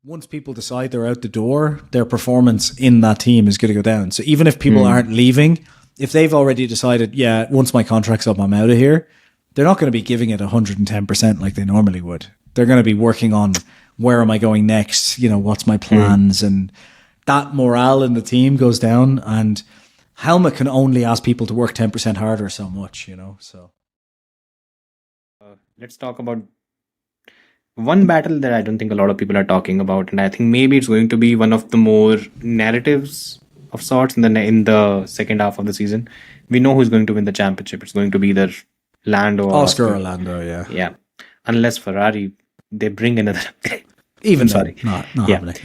once people decide they're out the door, their performance in that team is going to go down. So even if people aren't leaving, if they've already decided, yeah, once my contract's up, I'm out of here, they're not going to be giving it 110% like they normally would. They're going to be working on where am I going next? You know, what's my plans? And that morale in the team goes down. And Helmut can only ask people to work 10% harder so much, you know, so. Let's talk about one battle that I don't think a lot of people are talking about, and I think maybe it's going to be one of the more narratives of sorts in the second half of the season. We know who's going to win the championship. It's going to be either Lando or Oscar or Lando, yeah. Yeah, unless Ferrari they bring another. Even sorry, not yeah, happening.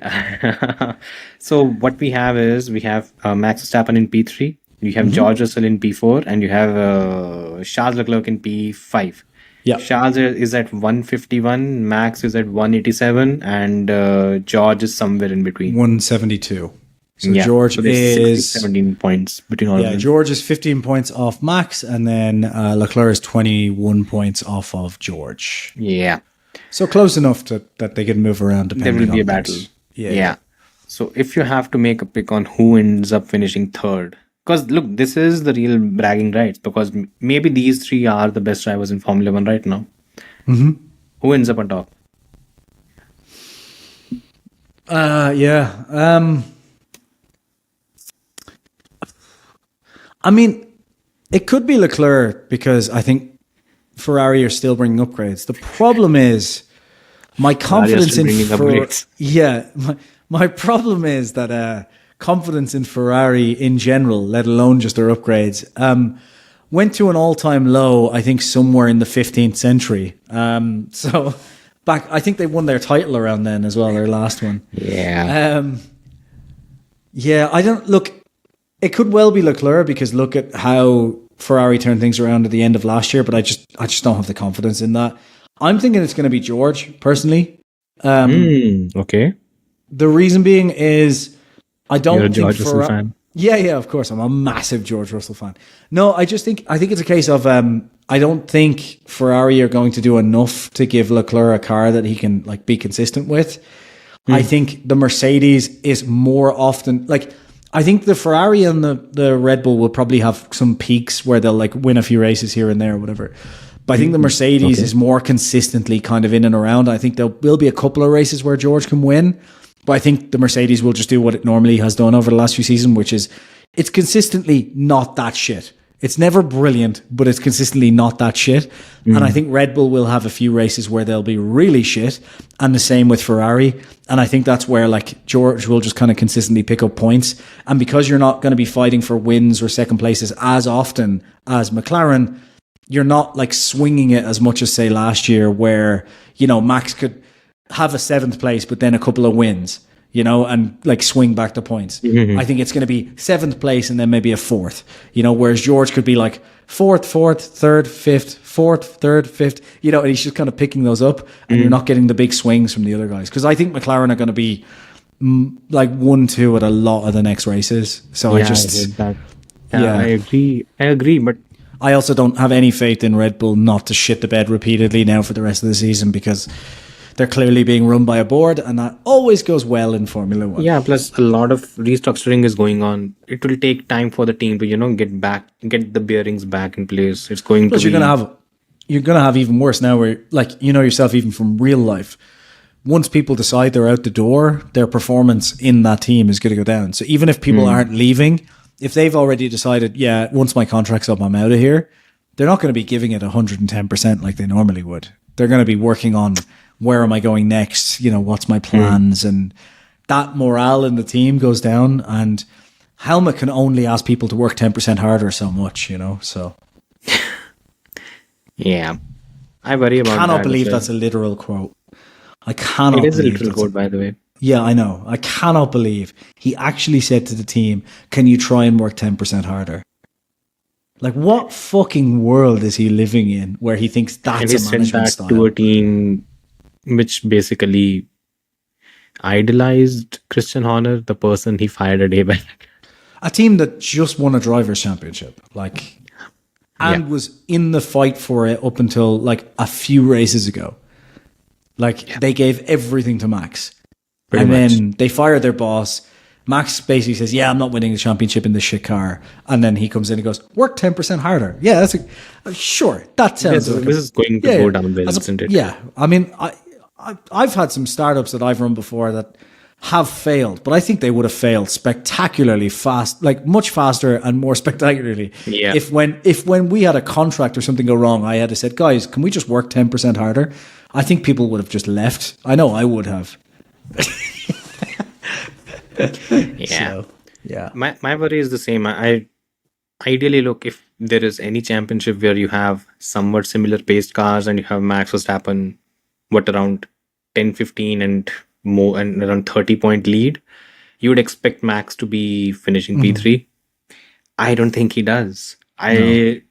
yeah. So what we have is Max Verstappen in P3, you have George Russell in P4, and you have Charles Leclerc in P5. Yeah. Charles is at 151, Max is at 187, and George is somewhere in between. 172. So George is 17 points between all of them. George is 15 points off Max, and then Leclerc is 21 points off of George. Yeah. So close enough that they can move around depending on There will be a things. battle. Yeah. So if you have to make a pick on who ends up finishing third, because look, this is the real bragging rights, because maybe these three are the best drivers in Formula 1 right now. Mm-hmm. Who ends up on top? I mean, it could be Leclerc because I think Ferrari are still bringing upgrades. The problem is my confidence in my problem is that confidence in Ferrari in general, let alone just their upgrades, went to an all-time low, I think somewhere in the 15th century. So back, I think they won their title around then as well, their last one. Yeah. I don't look. It could well be Leclerc because look at how Ferrari turned things around at the end of last year, but I just don't have the confidence in that. I'm thinking it's going to be George personally. Okay. The reason being is I don't You're a think George Russell fan. Yeah, of course. I'm a massive George Russell fan. No, I think it's a case of I don't think Ferrari are going to do enough to give Leclerc a car that he can like be consistent with. I think the Mercedes is more often like I think the Ferrari and the Red Bull will probably have some peaks where they'll like win a few races here and there or whatever. But I think the Mercedes is more consistently kind of in and around. I think there will be a couple of races where George can win. But I think the Mercedes will just do what it normally has done over the last few seasons, which is it's consistently not that shit. It's never brilliant, but it's consistently not that shit. And I think Red Bull will have a few races where they'll be really shit. And the same with Ferrari. And I think that's where like George will just kind of consistently pick up points. And because you're not going to be fighting for wins or second places as often as McLaren, you're not like swinging it as much as say last year where, you know, Max could have a 7th place, but then a couple of wins, you know, and like swing back the points. I think it's going to be 7th place and then maybe a 4th, you know, whereas George could be like 4th, 3rd, 5th, 4th, 3rd, 5th, you know, and he's just kind of picking those up and you're not getting the big swings from the other guys. Because I think McLaren are going to be like 1-2 at a lot of the next races. So I heard that. I agree, but I also don't have any faith in Red Bull not to shit the bed repeatedly now for the rest of the season because they're clearly being run by a board and that always goes well in Formula 1. Yeah, plus a lot of restructuring is going on. It will take time for the team to, you know, get the bearings back in place. It's going plus to you're going to have even worse now where like, you know yourself even from real life. Once people decide they're out the door, their performance in that team is going to go down. So even if people aren't leaving, if they've already decided, yeah, once my contract's up, I'm out of here, they're not going to be giving it 110% like they normally would. They're going to be working on where am I going next? You know, what's my plans? And that morale in the team goes down. And Helmut can only ask people to work 10% harder so much, you know, so. Yeah. I worry about that. I cannot believe that's a literal quote. I cannot. It is a literal quote, by the way. Yeah, I know. I cannot believe he actually said to the team, can you try and work 10% harder? Like, what fucking world is he living in where he thinks that's a management style? To a team which basically idolized Christian Horner, the person he fired a day back. A team that just won a driver's championship, like, and was in the fight for it up until like a few races ago. Like they gave everything to Max. Pretty and much. Then they fired their boss. Max basically says, yeah, I'm not winning the championship in this shit car. And then he comes in and goes, work 10% harder. Yeah, sure. That sounds This is going to go down well, isn't it? Yeah. I mean, I've had some startups that I've run before that have failed, but I think they would have failed spectacularly fast, like much faster and more spectacularly. Yeah. If when we had a contract or something go wrong, I had to said, guys, can we just work 10% harder? I think people would have just left. I know I would have. Yeah. So, yeah. My worry is the same. I ideally look, if there is any championship where you have somewhat similar paced cars and you have Max Verstappen, around 10, 15 and more and around 30-point lead, you would expect Max to be finishing P3. I don't think he does. I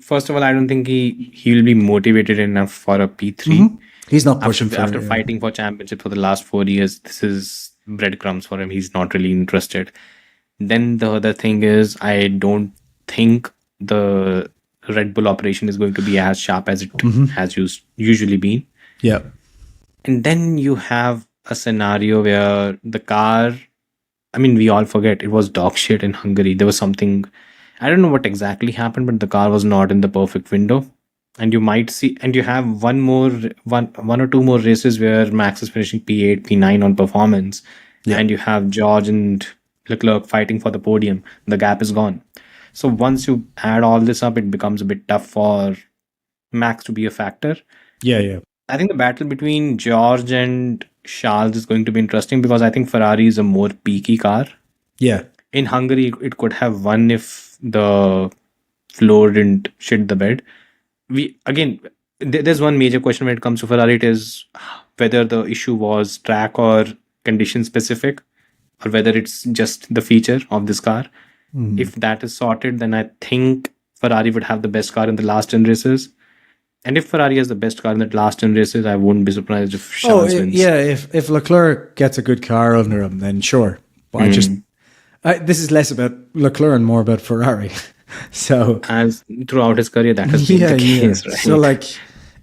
first of all, I don't think he will be motivated enough for a P3. He's not pushing After fighting for championship for the last 4 years. This is breadcrumbs for him. He's not really interested. Then the other thing is, I don't think the Red Bull operation is going to be as sharp as it has usually been. Yeah. And then you have a scenario where the car, I mean, we all forget it was dog shit in Hungary. There was something, I don't know what exactly happened, but the car was not in the perfect window. And you might see, and you have one or two more races where Max is finishing P8, P9 on performance. Yeah. And you have George and Leclerc fighting for the podium. The gap is gone. So once you add all this up, it becomes a bit tough for Max to be a factor. Yeah. I think the battle between George and Charles is going to be interesting because I think Ferrari is a more peaky car. Yeah. In Hungary, it could have won if the floor didn't shit the bed. There's one major question when it comes to Ferrari. It is whether the issue was track or condition specific, or whether it's just the feature of this car. If that is sorted, then I think Ferrari would have the best car in the last 10 races. And if Ferrari has the best car in the last 10 races, I wouldn't be surprised if Charles wins. Yeah, if Leclerc gets a good car under him, then sure. But this is less about Leclerc and more about Ferrari. So as throughout his career, that has been the case, right? So like,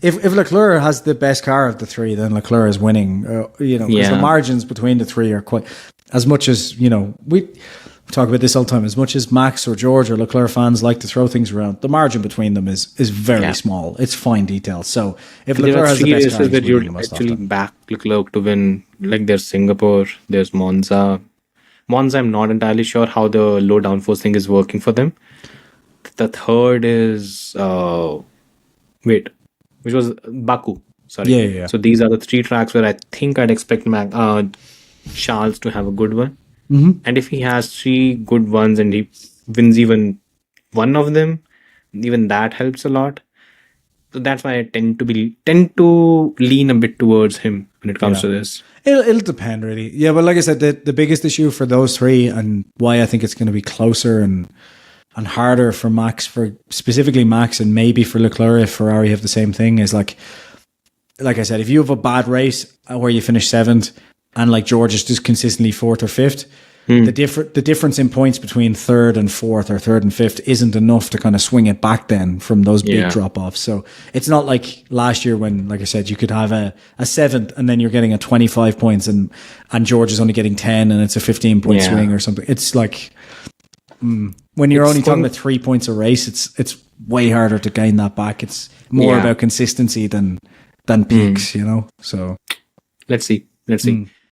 if Leclerc has the best car of the three, then Leclerc is winning. Because the margins between the three are quite, as much as we talk about this all the time. As much as Max or George or Leclerc fans like to throw things around, the margin between them is very small. It's fine detail. So if Leclerc has the best car, that you actually back Leclerc to win, like there's Singapore, there's Monza. I'm not entirely sure how the low downforce thing is working for them. The third is which was Baku. Sorry. Yeah. So these are the three tracks where I think I'd expect Charles to have a good one. And if he has three good ones and he wins even one of them, even that helps a lot. So that's why I tend to lean a bit towards him when it comes to this. It'll depend really. Yeah, but like I said, the biggest issue for those three and why I think it's going to be closer and harder for Max, for specifically Max and maybe for Leclerc if Ferrari have the same thing, is like I said, if you have a bad race where you finish 7th and like George is just consistently 4th or 5th, the difference in points between 3rd and 4th or 3rd and 5th isn't enough to kind of swing it back then from those big drop-offs. So it's not like last year when, like I said, you could have a 7th and then you're getting a 25 points and George is only getting 10 and it's a 15-point swing or something. It's like when you're only talking about 3 points a race, it's way harder to gain that back. It's more about consistency than peaks, So let's see.